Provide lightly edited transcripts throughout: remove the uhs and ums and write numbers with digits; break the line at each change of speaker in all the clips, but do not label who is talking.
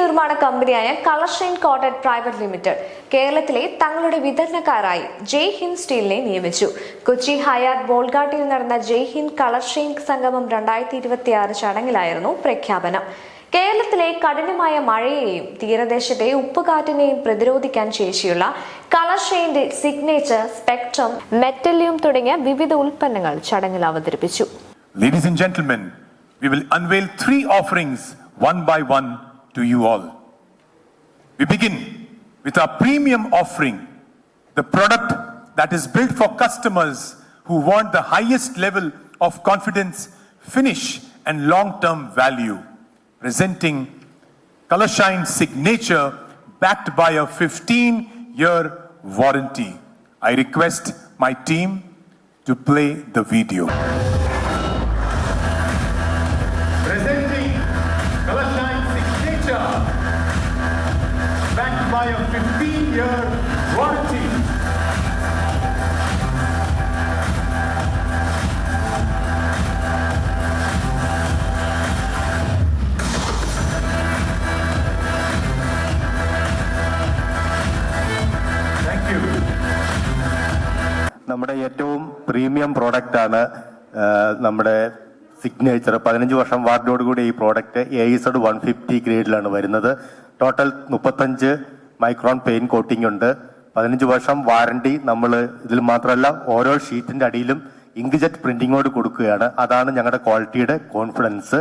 നിർമ്മാണ കമ്പനിയായ colour shine coated private limited കേരളത്തിലെ തങ്ങളുടെ വിതരണക്കാരായി ജയ് ഹിന്ദ് സ്റ്റീലിനെ നിയമിച്ചു. കൊച്ചി ഹയാത്ത് ബോൾഗാട്ടിയിൽ നടന്ന ജയ് ഹിന്ദ് കളർ ഷൈൻ സംഗമം 2026 ചടങ്ങിലായിരുന്നു പ്രഖ്യാപനം. കേരളത്തിലെ കഠിനമായ മഴയെയും തീരദേശത്തെ ഉപ്പുകാറ്റിനെയും പ്രതിരോധിക്കാൻ ശേഷിയുള്ള കളർ ഷൈന്റെ സിഗ്നേച്ചർ, സ്പെക്ട്രം, മെറ്റലിയം തുടങ്ങിയ വിവിധ ഉൽപ്പന്നങ്ങൾ ചടങ്ങിൽ അവതരിപ്പിച്ചു.
Ladies and gentlemen, we will unveil 3 offerings one by one to you all. We begin with our premium offering, the product that is built for customers who want the highest level of confidence, finish and long-term value. Presenting Color Shine Signature backed by a 15-year warranty. I request my team to play the video. Presenting Color Shine Signature backed by a 15-year warranty.
നമ്മുടെ ഏറ്റവും premium product ആണ് നമ്മുടെ signature. 15 വർഷം വാറന്റിയോടുകൂടി ഈ product AZ 150 ഗ്രേഡിലാണ് വരുന്നത്. Total 35 micron paint coating ഉണ്ട്. 15 വർഷം warranty. നമ്മൾ ഇതിൽ മാത്രമല്ല ഓരോ ഷീറ്റിന്റെ അടിയിലും ഇങ്ക്ജെറ്റ് പ്രിന്റിങ്ങോട് കൊടുക്കുകയാണ്. അതാണ് ഞങ്ങളുടെ ക്വാളിറ്റിയുടെ കോൺഫിഡൻസ്.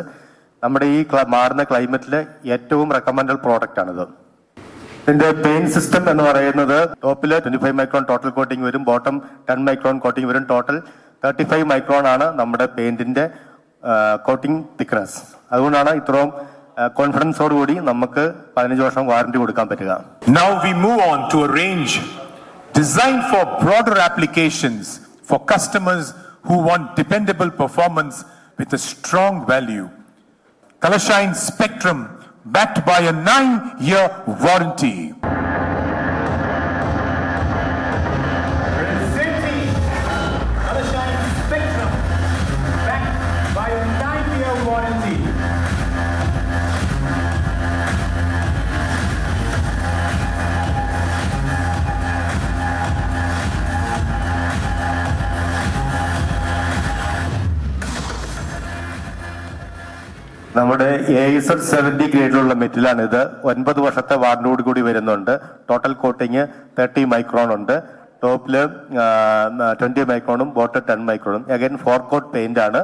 നമ്മുടെ ഈ മാറുന്ന ക്ലൈമറ്റിൽ ഏറ്റവും റെക്കമെൻഡഡ് പ്രോഡക്റ്റ് ആണിത്. ഇതിന്റെ പെയിന്റ് സിസ്റ്റം എന്ന് പറയുന്നത് ടോപ്പില് 25 മൈക്രോൺ ടോട്ടൽ കോട്ടിംഗ് വരും, ബോട്ടം 10 മൈക്രോൺ കോട്ടിംഗ് വരും. ടോട്ടൽ 35 മൈക്രോൺ ആണ് നമ്മുടെ പെയിന്റിന്റെ കോട്ടിംഗ് തിക്നെസ്. അതുകൊണ്ടാണ് ഇത്രയും കോൺഫിഡൻസോടുകൂടി നമുക്ക് 15 വർഷം വാറന്റി കൊടുക്കാൻ പറ്റുക.
Now we move on to a range designed for broader applications for customers who want dependable performance with a strong value. Color Shine Spectrum backed by a 9-year warranty. Presenting Color Shine Spectrum backed by a 9-year warranty.
നമ്മുടെ AZ 70 ഗ്രേഡിലുള്ള മെറ്റലാണ് ഇത്. 9 വർഷത്തെ വാറന്റിയോട് കൂടി വരുന്നുണ്ട്. Total coating 30 micron ഉണ്ട്. ടോപ്പില് 20 മൈക്രോണും bottom 10 മൈക്രോണും. Again 4 coat paint ആണ്.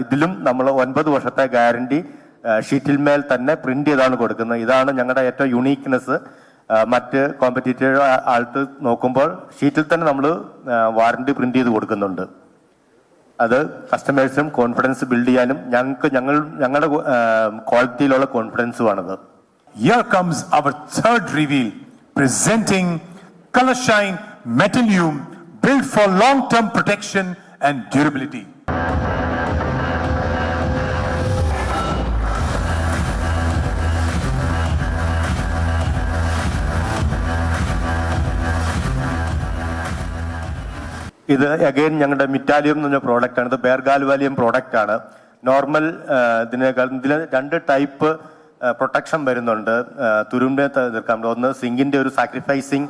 ഇതിലും നമ്മൾ 9 വർഷത്തെ ഗ്യാരണ്ടി ഷീറ്റിൽ മേൽ തന്നെ പ്രിന്റ് ചെയ്താണ് കൊടുക്കുന്നത്. ഇതാണ് ഞങ്ങളുടെ ഏറ്റവും യുണീക്നെസ്. മറ്റ് കോമ്പറ്റീറ്റീവ് ആയിട്ട് നോക്കുമ്പോൾ ഷീറ്റിൽ തന്നെ നമ്മൾ വാറന്റി പ്രിന്റ് ചെയ്ത് കൊടുക്കുന്നുണ്ട്. അത് കസ്റ്റമേഴ്സിനും കോൺഫിഡൻസ് ബിൽഡ് ചെയ്യാനും ഞങ്ങളുടെ ക്വാളിറ്റിയിലുള്ള കോൺഫിഡൻസുമാണത്.
Here comes our third reveal, presenting Color Shine Metallium, built for long-term protection and durability.
ഇത് അഗൈൻ ഞങ്ങളുടെ മിറ്റാലിയം എന്ന് പറഞ്ഞ പ്രോഡക്റ്റ് ആണ്. ഇത് ബെയർഗാൽവാലിയം പ്രോഡക്റ്റ് ആണ്. നോർമൽ ഇതിനേക്കാൾ ഇതിൽ 2 ടൈപ്പ് പ്രൊട്ടക്ഷൻ വരുന്നുണ്ട്. തുരുമ്പിനെ തീർക്കാൻ ഒന്ന് സിങ്കിന്റെ ഒരു സാക്രിഫൈസിങ്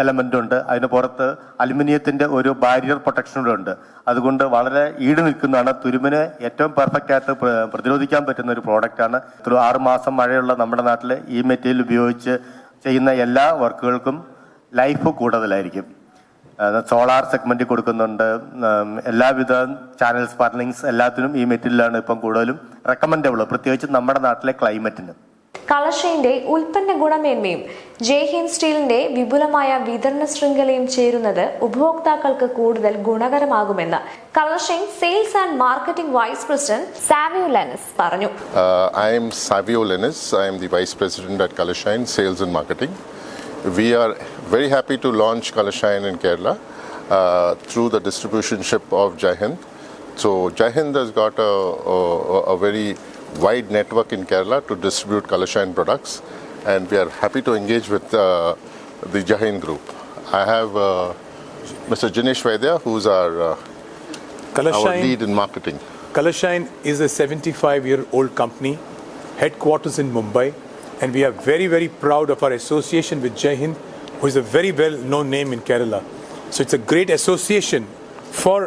എലമെന്റ് ഉണ്ട്. അതിന് പുറത്ത് അലുമിനിയത്തിന്റെ ഒരു ബാരിയർ പ്രൊട്ടക്ഷൻ ഉണ്ട്. അതുകൊണ്ട് വളരെ ഈട് നിൽക്കുന്നതാണ്. തുരുമ്പിനെ ഏറ്റവും പെർഫെക്റ്റ് ആയിട്ട് പ്രതിരോധിക്കാൻ പറ്റുന്ന ഒരു പ്രോഡക്റ്റ് ആണ്. 6 മാസം മഴയുള്ള നമ്മുടെ നാട്ടിൽ ഈ മെറ്റീരിയൽ ഉപയോഗിച്ച് ചെയ്യുന്ന എല്ലാ വർക്കുകൾക്കും ലൈഫ് കൂടുതലായിരിക്കും. സോളാർ സെഗ്മെന്റ് കൊടുക്കുന്നുണ്ട്. എല്ലാവിധ ചാനൽ സ്പാർലിങ്സ് എല്ലാത്തിനും ഈ മെറ്റീരിയലാണ് ഇപ്പം കൂടുതലും റെക്കമെൻഡബിൾ, പ്രത്യേകിച്ച് നമ്മുടെ നാട്ടിലെ ക്ലൈമറ്റിന്.
കളർ ഷൈന്റെ ഉൽപ്പന്ന ഗുണമേന്മയും ജയ് ഹിന്ദ് സ്റ്റീലിന്റെ വിപുലമായ വിതരണ ശൃംഖലയും ചേരുന്നത് ഉപഭോക്താക്കൾക്ക് കൂടുതൽ ഗുണകരമാകുമെന്ന് colour shine sales and marketing vice president Savio Lenis പറഞ്ഞു.
I am Savio Lenis. I am the Vice President at Color Shine Sales and Marketing. We are very happy to launch Color Shine in Kerala through the distributionship of Jai Hind. So Jai Hind has got a very wide network in Kerala to distribute Color Shine products, and we are happy to engage with the Jai Hind group. I have Mr. Jinesh Vaidya, who's our lead in marketing.
Color Shine is a 75-year-old company
headquarters in Mumbai, and we are very, very proud of our association with Jai Hind, who is a very well-known name in Kerala. So it's a great association for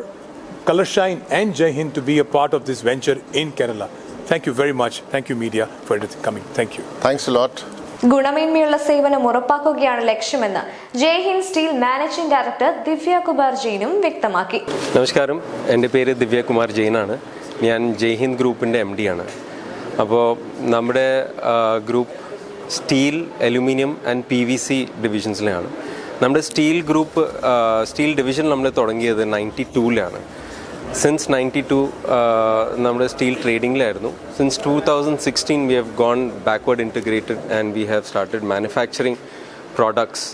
Colorshine and Jai Hind to be a part of this venture in Kerala. Thank you very much. Thank you, media, for coming. Thank you.
Thanks a lot.
ഗുണമേന്മയുള്ള സേവനം ഉറപ്പാക്കുകയാണ് ലക്ഷ്യമെന്ന് ജയ് Hind steel managing director ദിവ്യ കുമാർ ജെയിനും വ്യക്തമാക്കി.
നമസ്കാരം, എൻ്റെ പേര് ദിവ്യ കുമാർ ജെയിനാണ്. ഞാൻ ജയ് ഹിന്ദ് ഗ്രൂപ്പിൻ്റെ MD ആണ്. അപ്പോൾ നമ്മുടെ group steel, aluminium and PVC ഡിവിഷൻസിലാണ്. നമ്മുടെ സ്റ്റീൽ ഗ്രൂപ്പ് സ്റ്റീൽ ഡിവിഷൻ നമ്മൾ തുടങ്ങിയത് 92-ലാണ്. സിൻസ് 92 നമ്മുടെ സ്റ്റീൽ ട്രേഡിങ്ങിലായിരുന്നു. Since 2016 we have gone backward integrated and we have started manufacturing products,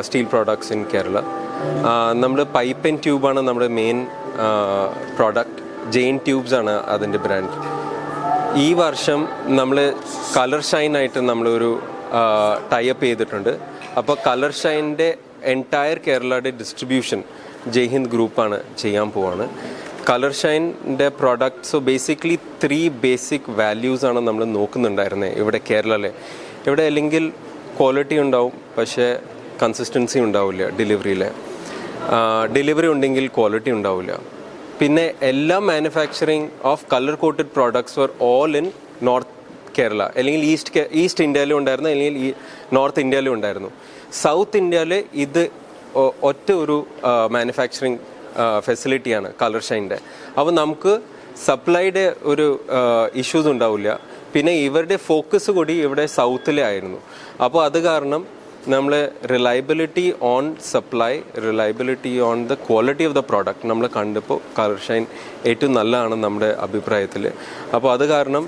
steel products in Kerala. നമ്മൾ പൈപ്പ് ആൻഡ് ട്യൂബാണ് നമ്മുടെ മെയിൻ പ്രോഡക്റ്റ്. ജെയിൻ ട്യൂബ്സ് ആണ് അതിൻ്റെ brand. ഈ വർഷം നമ്മൾ കളർ ഷൈനായിട്ട് നമ്മളൊരു ടൈപ്പ് ചെയ്തിട്ടുണ്ട്. അപ്പോൾ കളർ ഷൈൻ്റെ എൻറ്റയർ കേരളയുടെ ഡിസ്ട്രിബ്യൂഷൻ ജയ് ഹിന്ദ് ഗ്രൂപ്പാണ് ചെയ്യാൻ പോവാണ്. കളർ ഷൈൻ്റെ പ്രോഡക്റ്റ്, സോ ബേസിക്കലി 3 ബേസിക് വാല്യൂസാണ് നമ്മൾ നോക്കുന്നുണ്ടായിരുന്നത് ഇവിടെ കേരളയിൽ. ഇവിടെ അല്ലെങ്കിൽ ക്വാളിറ്റി ഉണ്ടാവും, പക്ഷേ കൺസിസ്റ്റൻസി ഉണ്ടാവില്ല ഡെലിവറിയിൽ. ഡെലിവറി ഉണ്ടെങ്കിൽ ക്വാളിറ്റി ഉണ്ടാവില്ല. പിന്നെ എല്ലാ manufacturing of colour coated products were all in north Kerala, അല്ലെങ്കിൽ ഈസ്റ്റ് ഇന്ത്യയിലും ഉണ്ടായിരുന്നു, അല്ലെങ്കിൽ നോർത്ത് ഇന്ത്യയിലും ഉണ്ടായിരുന്നു. സൗത്ത് ഇന്ത്യയിൽ ഇത് ഒറ്റ ഒരു മാനുഫാക്ചറിങ് ഫെസിലിറ്റിയാണ് കളർ ഷൈൻ്റെ. അപ്പോൾ നമുക്ക് സപ്ലൈയുടെ ഒരു ഇഷ്യൂസ് ഉണ്ടാവില്ല. പിന്നെ ഇവരുടെ ഫോക്കസ് കൂടി ഇവിടെ സൗത്തിലെ ആയിരുന്നു. അപ്പോൾ അത് കാരണം നമ്മൾ reliability on supply, reliability on the quality of the product നമ്മൾ കണ്ടപ്പോൾ കളർ ഷൈൻ ഏറ്റവും നല്ലതാണ് നമ്മുടെ അഭിപ്രായത്തിൽ. അപ്പോൾ അത് കാരണം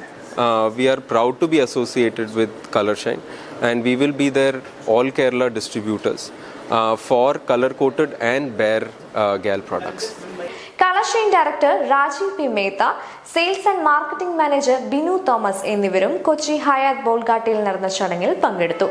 we are proud to be associated with Colorshine, and we will be their all Kerala distributors for color coated and bare GAL products.
Colour shine director Rajeev P Mehta, sales and marketing manager Binu Thomas എന്നിവരും കൊച്ചി ഹയാത്ത് ബോൾഗാട്ടിയിൽ നടന്ന ചടങ്ങിൽ പങ്കെടുത്തു.